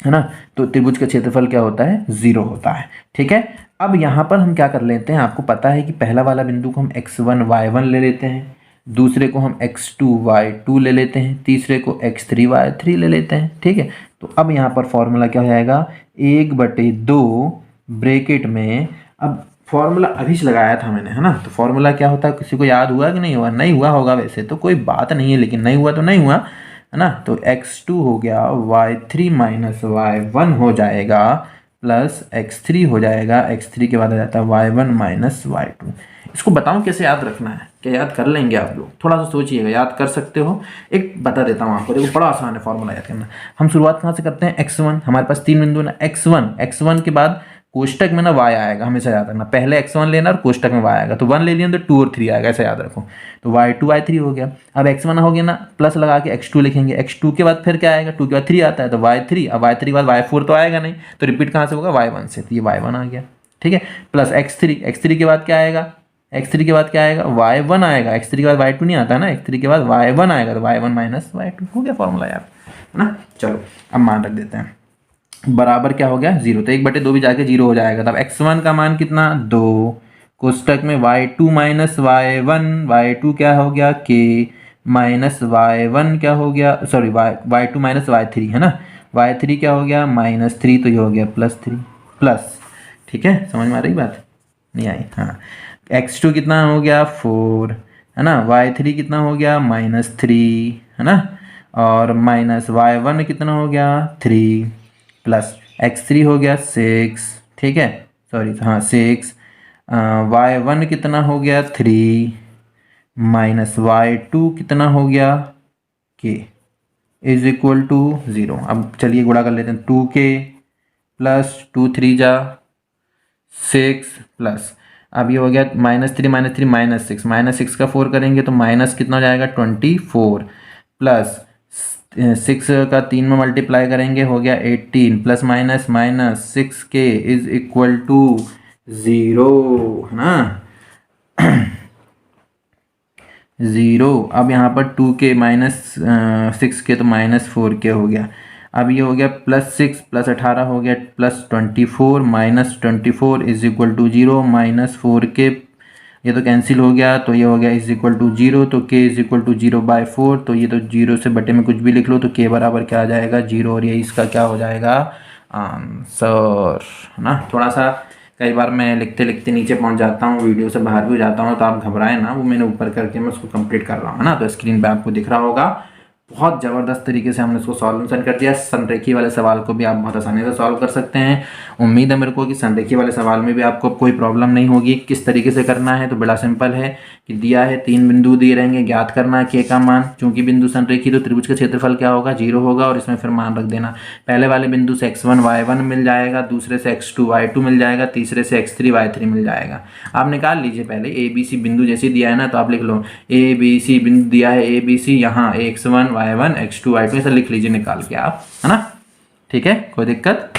है ना। तो त्रिभुज का क्षेत्रफल क्या होता है, 0 होता है। ठीक है, अब यहाँ पर हम क्या कर लेते हैं, आपको पता है कि पहला वाला बिंदु को हम x1 y1 ले लेते हैं, दूसरे को हम x2 y2 ले लेते हैं, तीसरे को x3 y3 ले लेते हैं। ठीक है, तो अब यहाँ पर फॉर्मूला क्या हो जाएगा, 1/2 ब्रैकेट में, अब फॉर्मूला अभी से लगाया था मैंने, है ना। तो फॉर्मूला क्या होता है, किसी को याद हुआ कि नहीं हुआ, नहीं हुआ होगा वैसे तो कोई बात नहीं है, लेकिन नहीं हुआ तो नहीं हुआ, है ना। तो x2 हो गया, y3 - y1 हो जाएगा, प्लस x3 हो जाएगा, x3 के बाद आ जाता है y1 - y2। इसको बताऊं कैसे याद रखना है, क्या याद कर लेंगे आप लोग, थोड़ा सा सोचिएगा, याद कर सकते हो। एक बता देता हूँ आपको, देखो बड़ा आसान है फॉर्मूला याद करना। हम शुरुआत कहाँ से करते हैं, x1, हमारे पास 3 बिंदु ना, x1 के बाद कोष्टक में ना y आएगा, हमेशा याद रखना, पहले x1 लेना और कोष्टक में y आएगा, तो 1 ले लिया तो 2 और 3 आएगा, ऐसा याद रखो। तो y2 y3 हो गया। अब x1 हो गया ना, प्लस लगा के x2 लिखेंगे, x2 के बाद फिर क्या आएगा, 2 के बाद 3 आता है तो y3, अब y3 के बाद y4 तो आएगा नहीं, तो रिपीट कहाँ से होगा, y1 से, तो ये y1 आ गया, ठीक है। प्लस x3 के बाद क्या आएगा, x3 के बाद क्या आएगा, y1 आएगा, x3 के बाद y2 नहीं आता ना, x3 के बाद y1 आएगा, तो y1 माइनस y2 हो गया फॉर्मूला यार, है ना। चलो अब मान रख देते हैं, बराबर क्या हो गया 0, तो 1/2 भी जाके 0 हो जाएगा। तब x1 का मान कितना 2, कोष्टक में y2 माइनस y1, y2 क्या हो गया k माइनस y1 क्या हो गया, सॉरी y2 माइनस y3 है ना, y3 क्या हो गया -3, तो ये हो गया +3 प्लस, ठीक है, समझ में आ रही बात, नहीं आई, हाँ। x2 कितना हो गया 4 है ना, y3 कितना हो गया -3 है ना, और माइनस y1 कितना हो गया 3 प्लस x3 हो गया 6, ठीक है, सॉरी हाँ 6, y1 कितना हो गया 3 माइनस y2 कितना हो गया k इज इक्वल टू 0। अब चलिए गुणा कर लेते हैं, 2k प्लस 2 3 जा 6 प्लस, अब ये हो गया -3 -6 का 4 करेंगे तो माइनस कितना हो जाएगा 24 प्लस 6 का 3 में मल्टीप्लाई करेंगे हो गया 18 plus minus minus 6k is equal to 0 है ना 0। अब यहाँ पर 2k माइनस 6k तो -4k हो गया। अब ये हो गया +6 प्लस 18 हो गया +24 -24 इज इक्वल टू 0 -4k, ये तो कैंसिल हो गया, तो ये हो गया इज इक्वल टू 0, तो k इज इक्वल टू 0/4, तो ये तो 0 से बटे में कुछ भी लिख लो तो k बराबर क्या आ जाएगा 0, और ये इसका क्या हो जाएगा आंसर, है ना। थोड़ा सा कई बार मैं लिखते लिखते नीचे पहुंच जाता हूँ, वीडियो से बाहर भी हो जाता हूँ, तो आप घबराएं ना, वो मैंने ऊपर करके मैं उसको कंप्लीट कर रहा हूँ, है ना। तो स्क्रीन पे आपको दिख रहा होगा, बहुत ज़बरदस्त तरीके से हमने इसको सॉल्यूशन कर दिया। संरेखी वाले सवाल को भी आप बहुत आसानी से सॉल्व कर सकते हैं। उम्मीद है मेरे को कि संरेखी वाले सवाल में भी आपको कोई प्रॉब्लम नहीं होगी। किस तरीके से करना है तो बड़ा सिंपल है कि दिया है 3 बिंदु दिए रहेंगे, ज्ञात करना है k का मान, चूंकि बिंदु संरेखी तो त्रिभुज का क्षेत्रफल क्या होगा 0 होगा, और इसमें फिर मान रख देना। पहले वाले बिंदु से x1 y1 मिल जाएगा, दूसरे से x2 y2 मिल जाएगा, तीसरे से x3 y3 मिल जाएगा। आप निकाल लीजिए पहले a b c बिंदु जैसे दिया है ना, तो आप लिख लो a b c बिंदु दिया है a b c, यहाँ x1 y1 x2 y2 ऐसा लिख लीजिए निकाल के आप, है ना। ठीक है, कोई दिक्कत।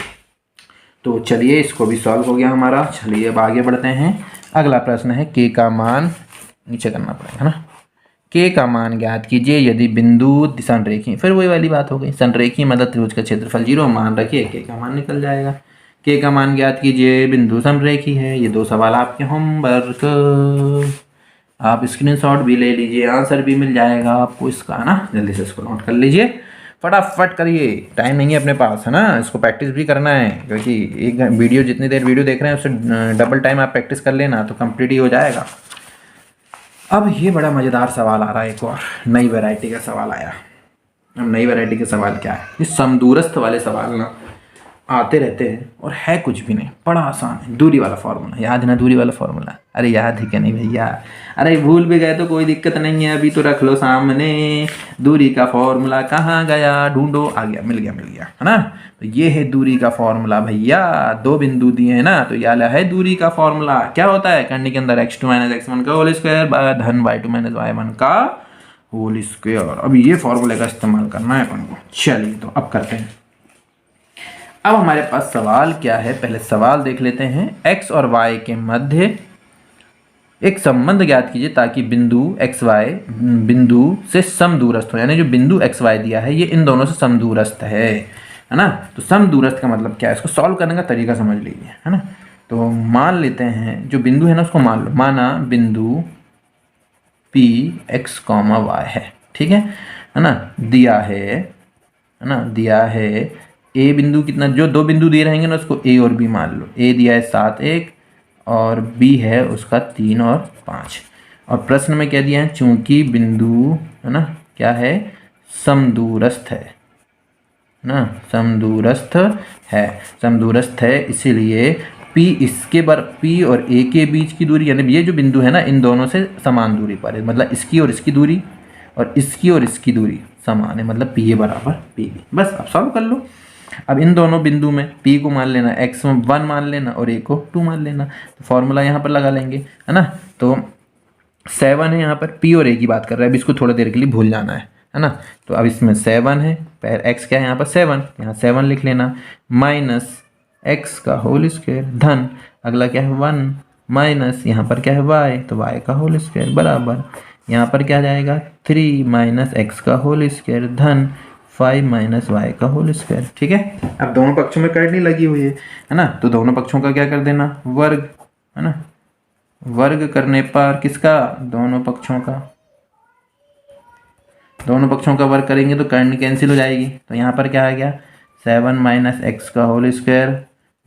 तो चलिए इसको भी सॉल्व हो गया हमारा। चलिए अब आगे बढ़ते हैं। अगला प्रश्न है k का मान, नीचे करना पड़ेगा, है ना। k का मान ज्ञात कीजिए यदि बिंदु संरेखी, फिर वही वाली बात हो गई, संरेखी मतलब त्रिभुज का क्षेत्रफल 0 मान रखिए, k का मान निकल जाएगा। k का मान ज्ञात कीजिए बिंदु संरेखी है। ये 2 सवाल आपके होमवर्क, आप स्क्रीनशॉट भी ले लीजिए, आंसर भी मिल जाएगा आपको इसका, है ना। जल्दी से इसको नोट कर लीजिए, फटाफट करिए, टाइम नहीं है अपने पास, है ना। इसको प्रैक्टिस भी करना है, क्योंकि एक वीडियो जितनी देर वीडियो देख रहे हैं उससे डबल टाइम आप प्रैक्टिस कर लेना तो कंप्लीट ही हो जाएगा। अब ये बड़ा मज़ेदार सवाल आ रहा है, एक और नई वैरायटी का सवाल आया। अब नई वैरायटी का सवाल क्या है, ये समदूरस्थ वाले सवाल ना आते रहते हैं और है कुछ भी नहीं, बड़ा आसान है। दूरी वाला फॉर्मूला याद है ना, दूरी वाला फॉर्मूला, अरे याद है क्या नहीं भैया, अरे भूल भी गए तो कोई दिक्कत नहीं है, अभी तो रख लो सामने। दूरी का फॉर्मूला कहाँ गया, ढूंढो, आ गया, मिल गया, है ना। तो ये है दूरी का फॉर्मूला भैया, 2 बिंदु दिए हैं ना, तो यह है दूरी का फॉर्मूला। क्या होता है, करने के अंदर x2 - x1 का होल स्क्वायर धन y2 - y1 का होल स्क्वायर। अब ये फॉर्मूले का इस्तेमाल करना है अपन को। चलिए तो अब करते हैं। अब हमारे पास सवाल क्या है, पहले सवाल देख लेते हैं। x और y के मध्य एक संबंध ज्ञात कीजिए ताकि बिंदु xy बिंदु से समदूरस्थ हो, यानी जो बिंदु xy दिया है ये इन दोनों से समदूरस्थ है ना। तो समदूरस्थ का मतलब क्या है, इसको सॉल्व करने का तरीका समझ लीजिए, है ना। तो मान लेते हैं जो बिंदु है ना उसको मान लो, माना बिंदु p x, y है, ठीक है ना। दिया है ए बिंदु कितना, जो 2 बिंदु दिए रहेंगे ना उसको ए और बी मान लो। ए दिया है 7 1 और बी है उसका 3 और 5। और प्रश्न में क्या दिया है, चूंकि बिंदु है ना क्या है समदूरस्थ है ना, समदूरस्थ है इसीलिए P इसके P और A के बीच की दूरी, यानी ये जो बिंदु है ना इन दोनों से समान दूरी पर है, मतलब इसकी और इसकी दूरी और इसकी और इसकी दूरी समान है, मतलब P A बराबर PB। बस अब सॉल्व कर लो। अब इन दोनों बिंदु में P को मान लेना, x में 1 मान लेना और A को 2 मान लेना। तो फॉर्मूला यहाँ पर लगा लेंगे, है ना। तो 7 है यहाँ पर, P और A की बात कर रहा है, अब इसको थोड़ी देर के लिए भूल जाना है ना। तो अब इसमें 7 है, x क्या है यहाँ पर 7, यहाँ 7 लिख लेना, माइनस x का होल स्क्वायर धन अगला क्या है 1 माइनस यहाँ पर क्या है y, तो y का होल स्क्वायर बराबर यहाँ पर क्या जाएगा 3 माइनस x का होल स्क्वायर धन 5 माइनस y का होल स्क्वायर। ठीक है, अब दोनों पक्षों में करनी लगी हुई है ना। तो दोनों पक्षों का क्या कर देना, वर्ग, है ना। वर्ग करने पर किसका, दोनों पक्षों का वर्ग करेंगे तो करनी कैंसिल हो जाएगी। तो यहाँ पर क्या आ गया 7 माइनस एक्स का होल स्क्वायर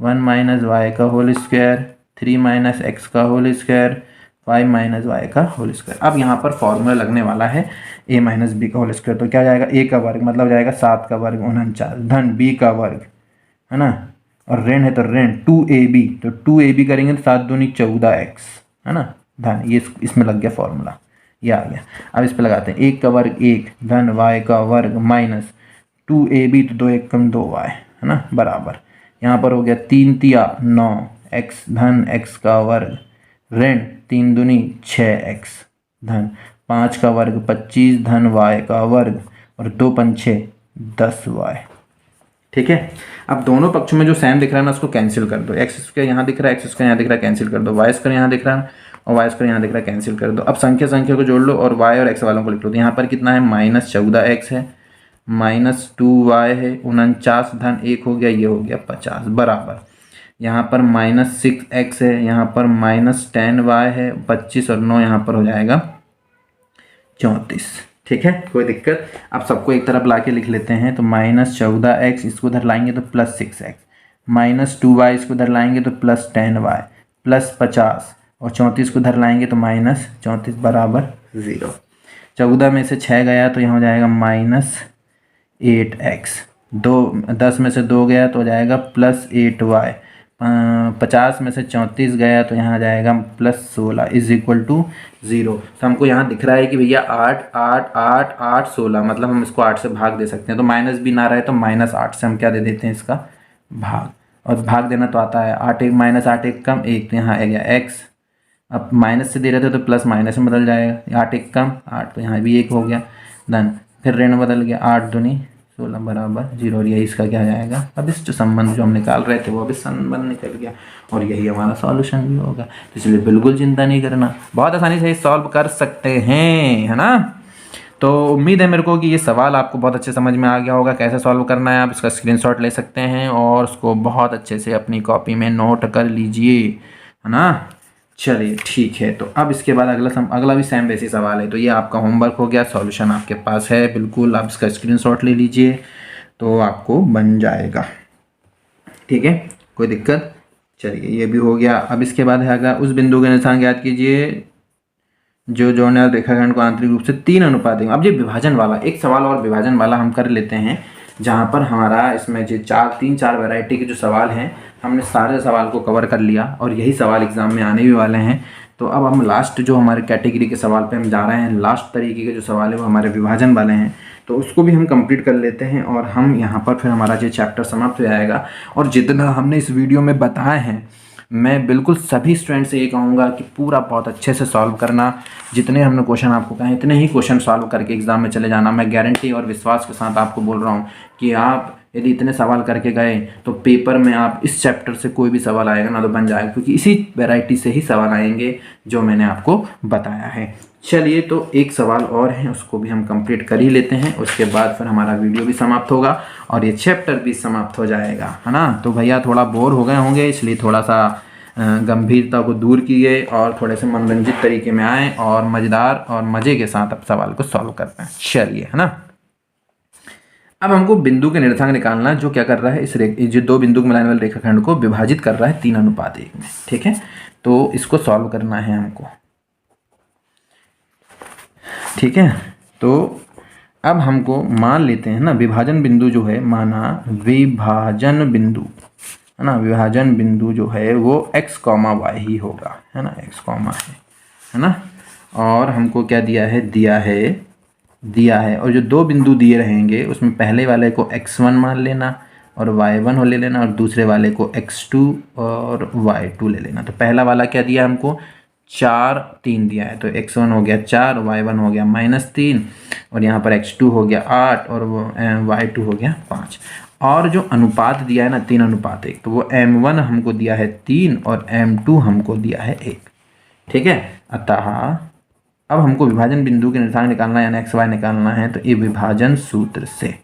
1 माइनस वाई का होल स्क्वायर 3 माइनस एक्स का होल स्क्वायर 5 माइनस वाई का होल स्क्वायर। अब यहाँ पर फॉर्मूला लगने वाला है a माइनस बी का होल स्क्वायर। तो क्या जाएगा, a का वर्ग मतलब जाएगा 7 का वर्ग 49 धन b का वर्ग, है ना, और ऋण है तो ऋण 2ab, तो 2ab करेंगे तो 7 दूनी 14x, है ना, धन ये इसमें लग गया फॉर्मूला, ये आ गया। अब इस पे लगाते हैं 1 का वर्ग 1 धन y का वर्ग माइनस 2ab, तो 2 1 कम 2y, है ना, बराबर यहाँ पर हो गया 3 तिया 9 x धन x का वर्ग ऋण 3 दूनी 6x धन 5 का वर्ग 25 धन y का वर्ग और 2 पंछे 10y। ठीक है, अब दोनों पक्षों में जो साइन दिख रहा है ना उसको कैंसिल कर दो। एक्स स्क्वायर यहाँ दिख रहा है, एक्स स्क्वायर यहाँ दिख रहा है, कैंसिल कर दो। वाई स्क्वायर यहाँ दिख रहा है और वाई स्क्वायर यहाँ दिख रहा है, कैंसिल कर दो। अब संख्या को जोड़ लो और वाई और एक्स वालों को लिख लो। तो यहाँ पर कितना है, माइनस 14x है, माइनस 2y है, 49 धन 1 हो गया, ये हो गया 50 बराबर यहाँ पर माइनस 6x है, यहाँ पर माइनस 10y है, 25 और 9 यहाँ पर हो जाएगा 34। ठीक है, कोई दिक्कत। अब सबको एक तरफ ला के लिख लेते हैं। तो माइनस 14x इसको उधर लाएंगे तो प्लस 6x, माइनस 2y इसको उधर लाएंगे तो प्लस 10y, प्लस 50 और 34 को उधर लाएंगे तो माइनस 34 बराबर 0। 14 में से 6 गया तो यहाँ हो जाएगा माइनस 8x, 10 में से 2 गया तो हो जाएगा प्लस 8y, 50 में से 34 गया तो यहाँ जाएगा प्लस 16 इज इक्वल टू 0। तो हमको यहाँ दिख रहा है कि भैया 8 8 8 8 16, मतलब हम इसको 8 से भाग दे सकते हैं। तो माइनस भी ना रहे तो माइनस 8 से हम क्या दे देते हैं, इसका भाग, और भाग देना तो आता है 8 1 माइनस 8 1 कम 1, तो यहाँ आ गया x। अब माइनस से दे रहे थे तो प्लस माइनस में बदल जाएगा, 8 1 कम 8, तो यहाँ भी 1 हो गया, देन फिर ऋण बदल गया, 8 दूनी 16 बराबर 0, और यही इसका क्या जाएगा, अब इस जो संबंध जो हम निकाल रहे थे वो अब इस संबंध निकल गया और यही हमारा सॉल्यूशन भी होगा। तो इसलिए बिल्कुल चिंता नहीं करना, बहुत आसानी से सॉल्व कर सकते हैं, है ना। तो उम्मीद है मेरे को कि ये सवाल आपको बहुत अच्छे समझ में आ गया होगा। कैसे सॉल्व करना है आप इसका स्क्रीनशॉट ले सकते हैं और उसको बहुत अच्छे से अपनी कॉपी में नोट कर लीजिए, है ना। चलिए ठीक है, तो अब इसके बाद अगला भी सेम वैसे सवाल है। तो ये आपका होमवर्क हो गया, सॉल्यूशन आपके पास है, बिल्कुल आप इसका स्क्रीनशॉट ले लीजिए तो आपको बन जाएगा। ठीक है, कोई दिक्कत। चलिए ये भी हो गया। अब इसके बाद है अगर उस बिंदु के निर्देशांक ज्ञात कीजिए जो जोड़ने वाले रेखाखंड को आंतरिक रूप से 3 अनुपात देंगे। अब ये विभाजन वाला एक सवाल और विभाजन वाला हम कर लेते हैं, जहाँ पर हमारा इसमें जो 4 वैरायटी के जो सवाल हैं हमने सारे सवाल को कवर कर लिया और यही सवाल एग्जाम में आने भी वाले हैं। तो अब हम लास्ट जो हमारे कैटेगरी के सवाल पे हम जा रहे हैं, लास्ट तरीके के जो सवाल है वो हमारे विभाजन वाले हैं, तो उसको भी हम कंप्लीट कर लेते हैं और हम यहाँ पर फिर हमारा ये चैप्टर समाप्त हो जाएगा। और जितना हमने इस वीडियो में बताए हैं मैं बिल्कुल सभी स्टूडेंट से ये कहूँगा कि पूरा बहुत अच्छे से सॉल्व करना। जितने हमने क्वेश्चन आपको कहे इतने ही क्वेश्चन सॉल्व करके एग्ज़ाम में चले जाना। मैं गारंटी और विश्वास के साथ आपको बोल रहा हूँ कि आप यदि इतने सवाल करके गए तो पेपर में आप इस चैप्टर से कोई भी सवाल आएगा ना तो बन जाएगा, क्योंकि इसी वैरायटी से ही सवाल आएंगे जो मैंने आपको बताया है। चलिए तो एक सवाल और है, उसको भी हम कंप्लीट कर ही लेते हैं, उसके बाद फिर हमारा वीडियो भी समाप्त होगा और ये चैप्टर भी समाप्त हो जाएगा, है ना। तो भैया थोड़ा बोर हो गए होंगे, इसलिए थोड़ा सा गंभीरता को दूर किए और थोड़े से मनोरंजित तरीके में आए और मज़ेदार और मज़े के साथ अब सवाल को सॉल्व करते हैं। चलिए, है ना। अब हमको बिंदु के निर्देशांक निकालना जो क्या कर रहा है, इस जो 2 बिंदु को मिलाने वाले रेखाखंड को विभाजित कर रहा है 3 अनुपात 1 में। ठीक है, तो इसको सॉल्व करना है हमको। ठीक है, तो अब हमको मान लेते हैं ना विभाजन बिंदु जो है, माना विभाजन बिंदु, है ना, विभाजन बिंदु जो है वो x, y ही होगा, है ना, x, है ना। और हमको क्या दिया है और जो 2 बिंदु दिए रहेंगे उसमें पहले वाले को x1 मान लेना और y1 हो ले लेना, और दूसरे वाले को x2 और y2 ले लेना। तो पहला वाला क्या दिया हमको, 4 3 दिया है, तो x1 हो गया 4, y1 हो गया -3, और यहाँ पर x2 हो गया 8 और y2 हो गया 5। और जो अनुपात दिया है ना 3:1, तो वो m1 हमको दिया है 3 और m2 हमको दिया है 1। ठीक है, अतः अब हमको विभाजन बिंदु के निर्धारक निकालना है, यानी एक्स वाई निकालना है। तो ये विभाजन सूत्र से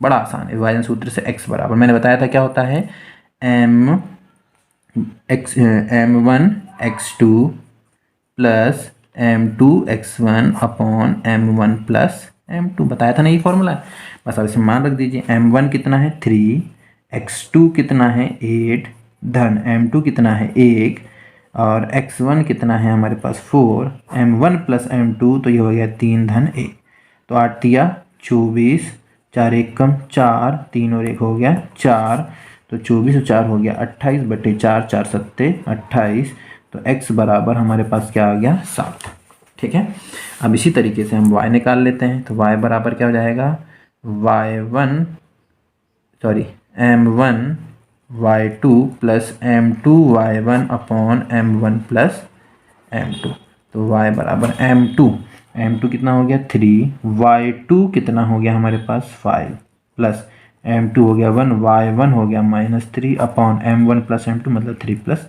बड़ा आसान है। विभाजन सूत्र से x बराबर मैंने बताया था क्या होता है, m1 x2 plus m2 x1 upon m1 plus m2, बताया था ना ये फॉर्मूला। बस अब इसे मान रख दीजिए, m1 कितना है 3, x2 कितना है 8 धन m2 कितना है 1, और x1 कितना है हमारे पास 4, m1 प्लस m2 तो ये हो गया 3 धन 1। तो 8 दिया 24, 4 1 कम 4, 3 और 1 हो गया 4, तो 24 और 4 हो गया 28/4, 4 7 28। तो x बराबर हमारे पास क्या आ गया 7। ठीक है, अब इसी तरीके से हम y निकाल लेते हैं। तो y बराबर क्या हो जाएगा, m1 y2 plus m2 y1 upon m1 plus m2। तो y बराबर m2 कितना हो गया 3, y2 कितना हो गया हमारे पास 5, प्लस m2 हो गया 1, y1 हो गया -3 अपॉन m1 प्लस m2 मतलब 3 +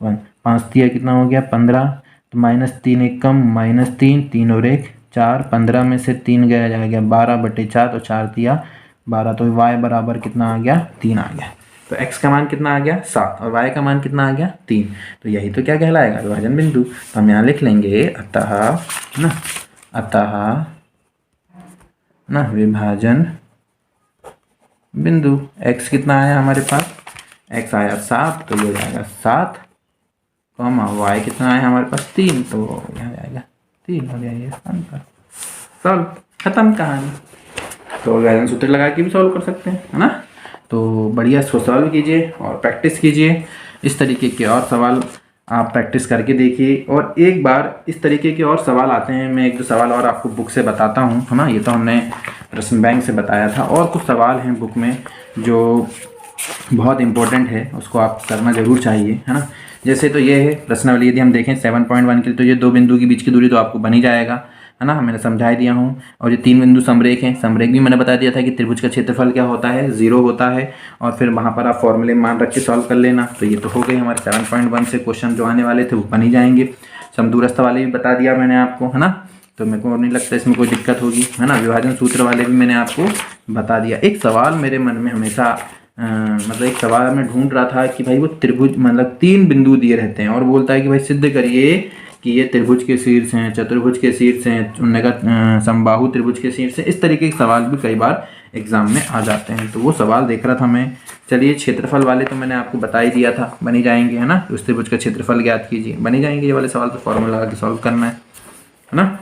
1, 5 दिया कितना हो गया 15, तो -3 1 कम -3, 3 और 1 4, 15 में से 3 गया जाएगा 12/4, तो 4 दिया 12, तो y बराबर कितना आ गया 3 आ गया। तो x का मान कितना आ गया 7 और y का मान कितना आ गया 3। तो यही तो क्या कहलाएगा, विभाजन बिंदु। तो हम यहाँ लिख लेंगे अतः विभाजन बिंदु x कितना आया हमारे पास, x आया 7, तो ये हो जाएगा 7, y कितना आया हमारे पास 3, तो यहाँ जाएगा 3 हो जाएगा स्थान पर। सॉल्व, खत्म कहानी। तो विभाजन सूत्र लगा के भी सॉल्व कर सकते हैं, है ना। तो बढ़िया इसको सॉल्व कीजिए और प्रैक्टिस कीजिए। इस तरीके के और सवाल आप प्रैक्टिस करके देखिए, और एक बार इस तरीके के और सवाल आते हैं, मैं 1-2 सवाल और आपको बुक से बताता हूँ, है ना। ये तो हमने प्रश्न बैंक से बताया था, और कुछ सवाल हैं बुक में जो बहुत इंपॉर्टेंट है, उसको आप करना जरूर चाहिए, है ना। जैसे तो ये है प्रश्नावली, यदि हम देखें 7.1 के लिए, तो ये 2 बिंदु के बीच की दूरी तो आपको बन ही जाएगा, है ना, मैंने समझा दिया हूँ। और ये 3 बिंदु समरेख हैं, समरेख भी मैंने बता दिया था कि त्रिभुज का क्षेत्रफल क्या होता है, 0 होता है, और फिर वहाँ पर आप फॉर्मूले मान रख के सॉल्व कर लेना। तो ये तो हो गई हमारे 7.1 से क्वेश्चन जो आने वाले थे वो बन ही जाएंगे। समदूरस्थ वाले भी बता दिया मैंने आपको, है ना, तो मेरे को नहीं लगता इसमें कोई दिक्कत होगी, है ना। विभाजन सूत्र वाले भी मैंने आपको बता दिया। एक सवाल मेरे मन में हमेशा मतलब एक सवाल मैं ढूंढ रहा था कि भाई वो त्रिभुज मतलब 3 बिंदु दिए रहते हैं और बोलता है कि भाई सिद्ध करिए कि ये त्रिभुज के शीर्ष हैं, चतुर्भुज के शीर्ष हैं, उन्होंने कहा समबाहु त्रिभुज के शीर्ष हैं। इस तरीके के सवाल भी कई बार एग्जाम में आ जाते हैं, तो वो सवाल देख रहा था मैं। चलिए क्षेत्रफल वाले तो मैंने आपको बता ही दिया था, बनी जाएंगे, है ना। उस त्रिभुज का क्षेत्रफल ज्ञात कीजिए, बनी जाएंगे ये वाले सवाल, तो फॉर्मूला लगा के सॉल्व करना है ना।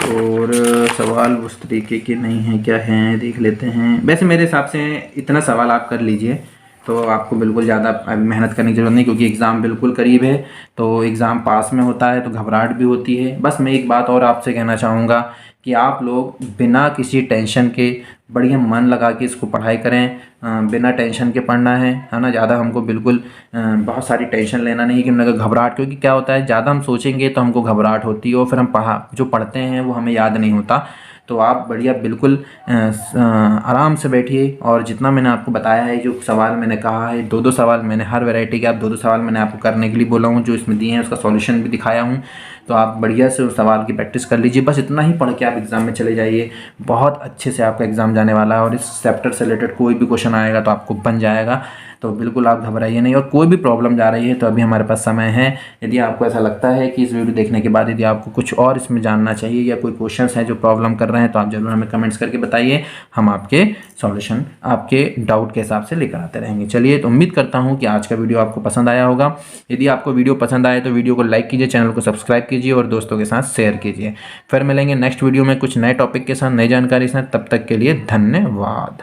और सवाल उस तरीके के नहीं हैं, क्या हैं देख लेते हैं। वैसे मेरे हिसाब से इतना सवाल आप कर लीजिए तो आपको बिल्कुल ज़्यादा मेहनत करने की ज़रूरत नहीं, क्योंकि एग्ज़ाम बिल्कुल करीब है। तो एग्ज़ाम पास में होता है तो घबराहट भी होती है। बस मैं एक बात और आपसे कहना चाहूँगा कि आप लोग बिना किसी टेंशन के बढ़िया मन लगा के इसको पढ़ाई करें, बिना टेंशन के पढ़ना है ना। ज़्यादा हमको बिल्कुल बहुत सारी टेंशन लेना नहीं कि हमने घबराहट, क्योंकि क्या होता है ज़्यादा हम सोचेंगे तो हमको घबराहट होती है और फिर हम जो पढ़ते हैं वो हमें याद नहीं होता। तो आप बढ़िया बिल्कुल आराम से बैठिए, और जितना मैंने आपको बताया है, जो सवाल मैंने कहा है, 2-2 सवाल मैंने हर वैरायटी के आप 2-2 सवाल मैंने आपको करने के लिए बोला हूँ, जो इसमें दिए हैं उसका सॉल्यूशन भी दिखाया हूँ। तो आप बढ़िया से उस सवाल की प्रैक्टिस कर लीजिए। बस इतना ही पढ़ के आप एग्ज़ाम में चले जाइए, बहुत अच्छे से आपका एग्ज़ाम जाने वाला है। और इस चैप्टर से रिलेटेड कोई भी क्वेश्चन आएगा तो आपको बन जाएगा, तो बिल्कुल आप घबराइए नहीं। और कोई भी प्रॉब्लम जा रही है तो अभी हमारे पास समय है। यदि आपको ऐसा लगता है कि इस वीडियो देखने के बाद यदि आपको कुछ और इसमें जानना चाहिए या कोई क्वेश्चंस हैं जो प्रॉब्लम कर रहे हैं, तो आप ज़रूर हमें कमेंट्स करके बताइए। हम आपके सॉल्यूशन आपके डाउट के हिसाब से लेकर आते रहेंगे। चलिए, तो उम्मीद करता हूँ कि आज का वीडियो आपको पसंद आया होगा। यदि आपको वीडियो पसंद आए तो वीडियो को लाइक कीजिए, चैनल को सब्सक्राइब कीजिए और दोस्तों के साथ शेयर कीजिए। फिर मिलेंगे नेक्स्ट वीडियो में कुछ नए टॉपिक के साथ, नई जानकारी के साथ। तब तक के लिए धन्यवाद।